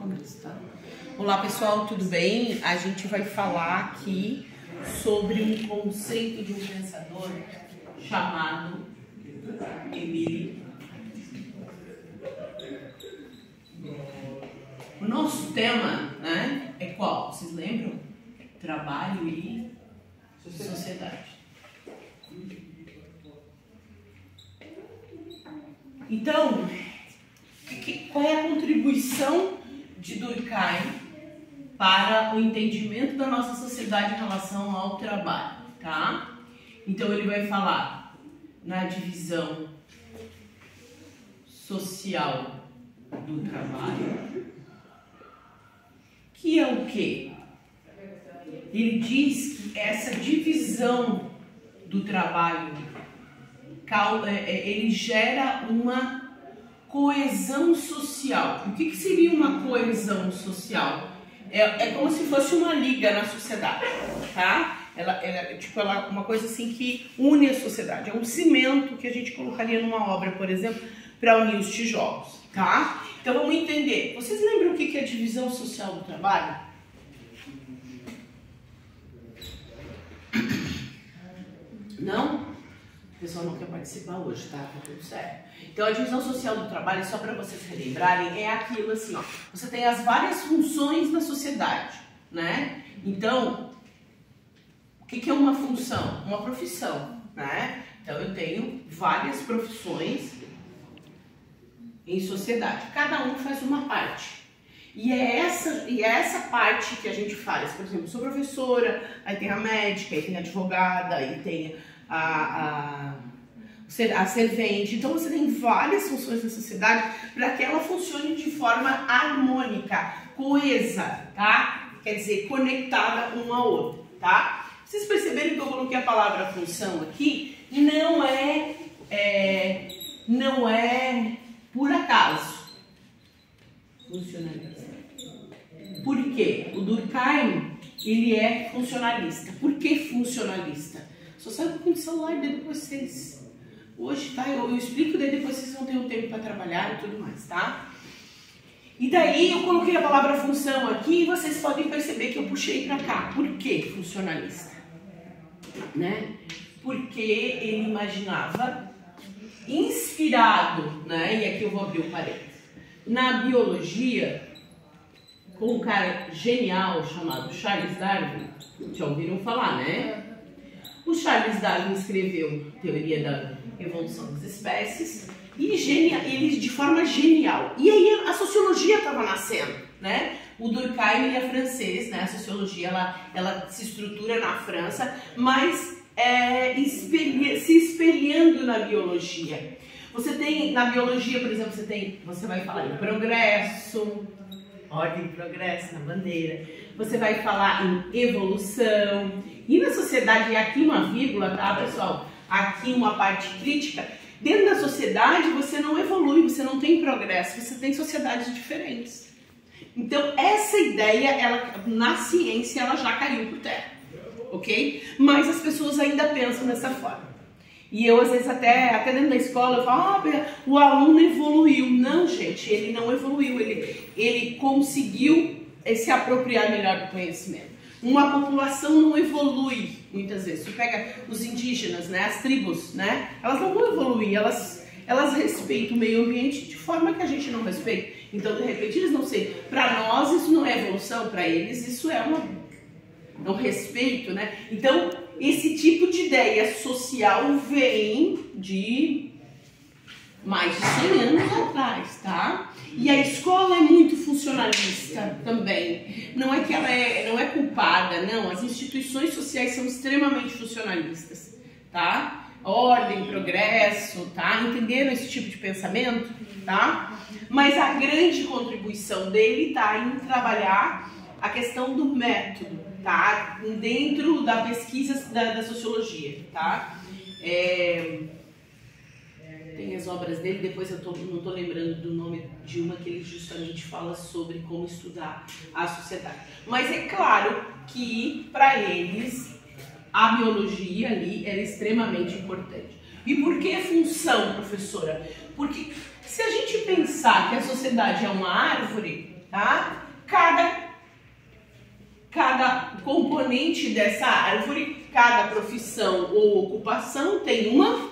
Congresso, tá? Olá pessoal, tudo bem? A gente vai falar aqui sobre um conceito de um pensador chamado Émile. O nosso tema, né, é qual? Vocês lembram? Trabalho e sociedade. Então, qual é a contribuição de Durkheim para o entendimento da nossa sociedade em relação ao trabalho, tá? Então ele vai falar na divisão social do trabalho, que é o quê? Ele diz que essa divisão do trabalho ele gera uma coesão social. O que seria uma coesão social? É como se fosse uma liga na sociedade, tá? Ela é uma coisa assim que une a sociedade. É um cimento que a gente colocaria numa obra, por exemplo, para unir os tijolos, tá? Então vamos entender. Vocês lembram o que é a divisão social do trabalho? Não? O pessoal não quer participar hoje, tá? Tá tudo certo. Então a divisão social do trabalho, só para vocês relembrarem, é aquilo assim, ó. Você tem as várias funções na sociedade, né? Então, o que é uma função? Uma profissão, né? Então eu tenho várias profissões em sociedade. Cada um faz uma parte. E é essa parte que a gente faz. Por exemplo, sou professora, aí tem a médica, aí tem a advogada, aí tem a servente. Então você tem várias funções na sociedade para que ela funcione de forma harmônica, coesa, tá? Quer dizer, conectada uma ao outro, tá? Vocês perceberam que eu coloquei a palavra função aqui? Não é por acaso. Funcionalista. Por quê? O Durkheim, ele é funcionalista. Por que funcionalista? Só sabe com o celular dele depois vocês. Hoje, tá? Eu explico, daí depois vocês vão ter um tempo para trabalhar e tudo mais, tá? E daí eu coloquei a palavra função aqui e vocês podem perceber que eu puxei para cá. Por que funcionalista? Né? Porque ele imaginava, inspirado, né? E aqui eu vou abrir o parênteses, na biologia, com um cara genial chamado Charles Darwin. Já ouviram falar, né? O Charles Darwin escreveu a teoria da evolução das espécies e ele de forma genial. E aí a sociologia estava nascendo, né? O Durkheim, ele é francês, né? A sociologia ela se estrutura na França, mas se espelhando na biologia. Você tem, na biologia, por exemplo, você vai falar em progresso, ordem e progresso na bandeira, você vai falar em evolução, e na sociedade, e aqui uma vírgula, tá, pessoal? Aqui uma parte crítica. Dentro da sociedade você não evolui, você não tem progresso, você tem sociedades diferentes. Então essa ideia, na ciência, ela já caiu por terra, ok? Mas as pessoas ainda pensam dessa forma. E eu, às vezes, até dentro da escola, eu falo, o aluno evoluiu. Não, gente, ele não evoluiu, ele conseguiu se apropriar melhor do conhecimento. Uma população não evolui, muitas vezes. Você pega os indígenas, né, as tribos, né, elas não vão evoluir, elas respeitam o meio ambiente de forma que a gente não respeita. Então, de repente, eles não sei. Para nós, isso não é evolução, para eles, isso é um respeito, né? Então, esse tipo de ideia social vem de mais de 100 anos atrás, tá? E a escola é muito funcionalista também. Não é que ela não é culpada, não. As instituições sociais são extremamente funcionalistas, tá? Ordem, progresso, tá? Entenderam esse tipo de pensamento, tá? Mas a grande contribuição dele tá em trabalhar a questão do método, tá? Dentro da pesquisa da sociologia, tá? Tem as obras dele, depois eu não tô lembrando do nome de uma que ele justamente fala sobre como estudar a sociedade. Mas é claro que para eles a biologia ali era extremamente importante. E por que função, professora? Porque se a gente pensar que a sociedade é uma árvore, tá? Cada componente dessa árvore, cada profissão ou ocupação tem uma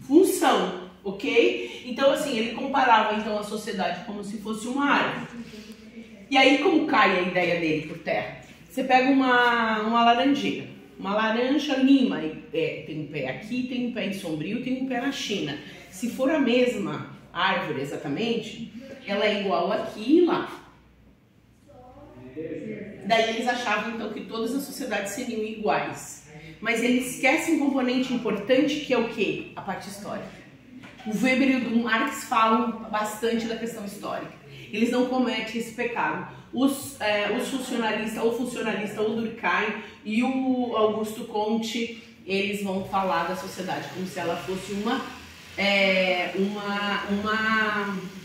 função, ok? Então, assim, ele comparava então a sociedade como se fosse uma árvore. E aí, como cai a ideia dele por terra? Você pega uma laranjeira, uma laranja lima, tem um pé aqui, tem um pé em Sombrio, tem um pé na China. Se for a mesma árvore exatamente, ela é igual aqui e lá. Daí eles achavam então que todas as sociedades seriam iguais. Mas eles esquecem um componente importante que é o quê? A parte histórica. O Weber e o Marx falam bastante da questão histórica. Eles não cometem esse pecado. Os funcionalistas, o funcionalista, o Durkheim e o Augusto Comte, eles vão falar da sociedade como se ela fosse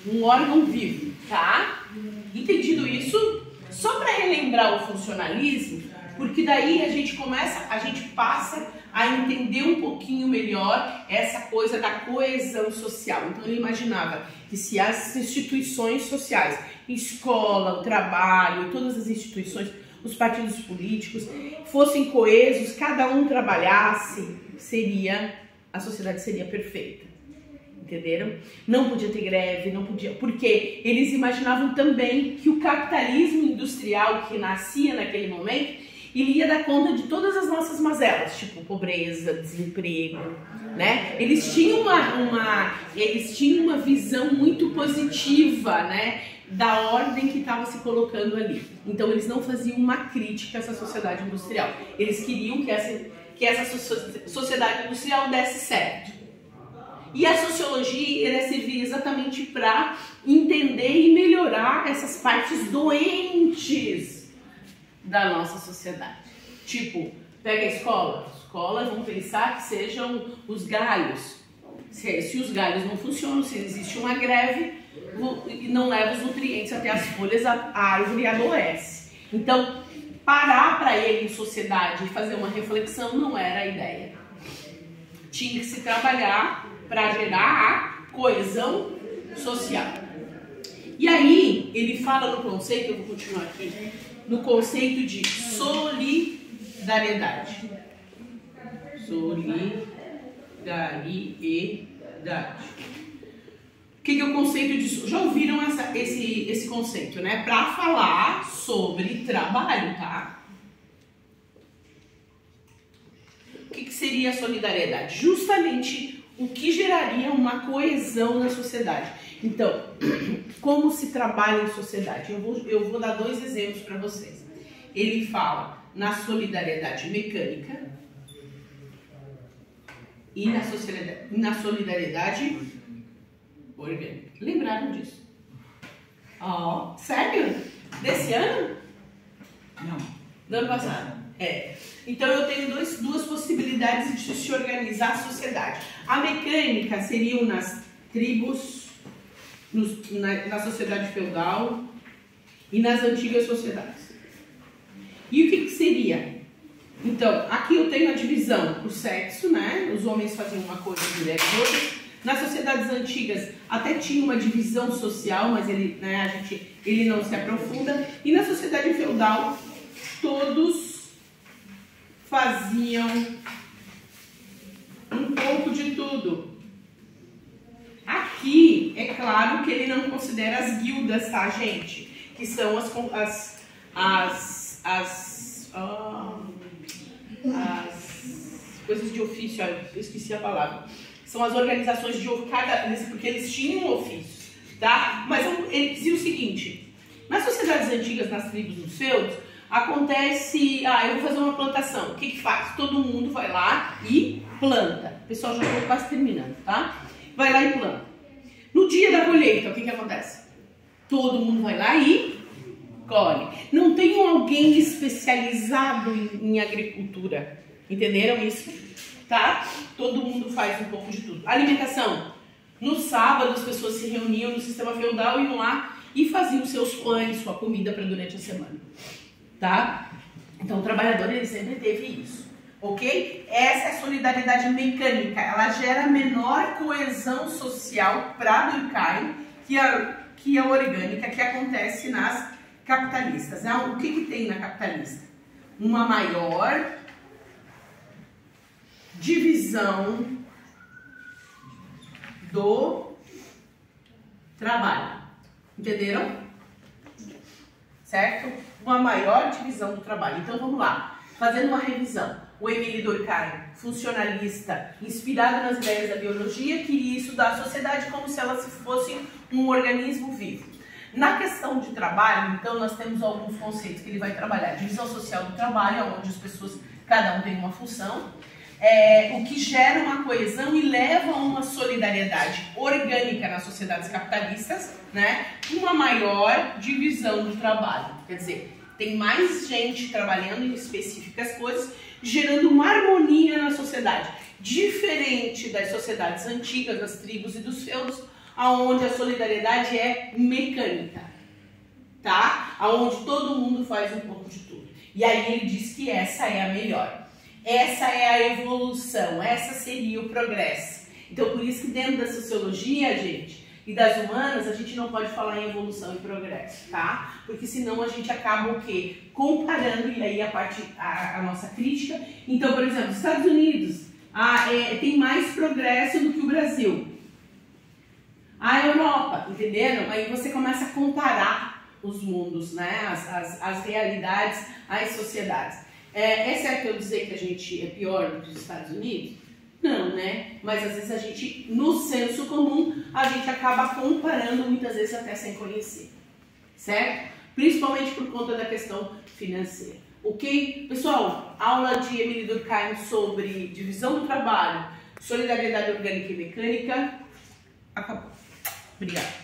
um órgão vivo, tá? Entendido isso? Só para relembrar o funcionalismo, porque daí a gente passa a entender um pouquinho melhor essa coisa da coesão social. Então ele imaginava que se as instituições sociais, escola, o trabalho, todas as instituições, os partidos políticos, fossem coesos, cada um trabalhasse, a sociedade seria perfeita. Entenderam? Não podia ter greve, não podia... Porque eles imaginavam também que o capitalismo industrial que nascia naquele momento, ele ia dar conta de todas as nossas mazelas, tipo pobreza, desemprego, né? Eles tinham uma visão muito positiva, né, da ordem que estava se colocando ali. Então eles não faziam uma crítica a essa sociedade industrial. Eles queriam que essa sociedade industrial desse certo. E a sociologia servia exatamente para entender e melhorar essas partes doentes da nossa sociedade. Tipo, pega a escola. Escolas vão pensar que sejam os galhos. Se os galhos não funcionam, se existe uma greve, não leva os nutrientes até as folhas, a árvore adoece. Então, parar para ele em sociedade e fazer uma reflexão não era a ideia. Tinha que se trabalhar para gerar a coesão social. E aí, ele fala no conceito, eu vou continuar aqui, no conceito de solidariedade. Solidariedade. O que é o conceito de... Já ouviram esse conceito, né? Para falar sobre trabalho, tá? O que seria a solidariedade? Justamente o que geraria uma coesão na sociedade. Então, como se trabalha em sociedade? Eu vou dar 2 exemplos para vocês. Ele fala na solidariedade mecânica e na solidariedade orgânica. Lembraram disso? Ó, sério? Desse ano? Não. Do ano passado? É. Então eu tenho duas possibilidades de se organizar a sociedade. A mecânica seriam nas tribos, na sociedade feudal e nas antigas sociedades. E o que seria? Então, aqui eu tenho a divisão por sexo, né? Os homens faziam uma coisa e as mulheres outra. Nas sociedades antigas até tinha uma divisão social, mas ele não se aprofunda. E na sociedade feudal, todos faziam um pouco de tudo. Aqui, é claro que ele não considera as guildas, tá, gente? Que são as coisas de ofício, eu esqueci a palavra. São as organizações de ofício, porque eles tinham ofícios, tá? Mas ele dizia o seguinte: nas sociedades antigas, nas tribos dos feudos, acontece, eu vou fazer uma plantação. O que faz? Todo mundo vai lá e planta. Pessoal, já estou quase terminando, tá? Vai lá e planta. No dia da colheita, o que acontece? Todo mundo vai lá e colhe. Não tem alguém especializado em agricultura. Entenderam isso? Tá? Todo mundo faz um pouco de tudo. Alimentação. No sábado, as pessoas se reuniam no sistema feudal, iam lá e faziam seus pães, sua comida para durante a semana. Tá? Então o trabalhador ele sempre teve isso, ok? Essa é a solidariedade mecânica, ela gera menor coesão social para Durkheim, que a orgânica, que acontece nas capitalistas. O que tem na capitalista? Uma maior divisão do trabalho. Entenderam? Certo? Uma maior divisão do trabalho. Então vamos lá, fazendo uma revisão. O Émile Durkheim, funcionalista, inspirado nas ideias da biologia, queria estudar a sociedade como se ela fosse um organismo vivo. Na questão de trabalho, então, nós temos alguns conceitos que ele vai trabalhar. Divisão social do trabalho, onde as pessoas, cada um tem uma função, o que gera uma coesão e leva a uma solidariedade orgânica nas sociedades capitalistas, né? Uma maior divisão do trabalho. Quer dizer, tem mais gente trabalhando em específicas coisas, gerando uma harmonia na sociedade, diferente das sociedades antigas, das tribos e dos feudos, onde a solidariedade é mecânica, tá? Onde todo mundo faz um pouco de tudo. E aí ele diz que essa é a melhor. Essa é a evolução, essa seria o progresso. Então, por isso que dentro da sociologia, gente, e das humanas, a gente não pode falar em evolução e progresso, tá? Porque senão a gente acaba o quê? Comparando, e aí a nossa crítica. Então, por exemplo, os Estados Unidos tem mais progresso do que o Brasil. A Europa, entenderam? Aí você começa a comparar os mundos, né? As realidades, as sociedades. É certo eu dizer que a gente é pior do que os Estados Unidos? Não, né? Mas às vezes a gente, no senso comum, a gente acaba comparando, muitas vezes até sem conhecer, certo? Principalmente por conta da questão financeira. Ok? Pessoal, aula de Émile Durkheim sobre divisão do trabalho, solidariedade orgânica e mecânica, acabou. Obrigada.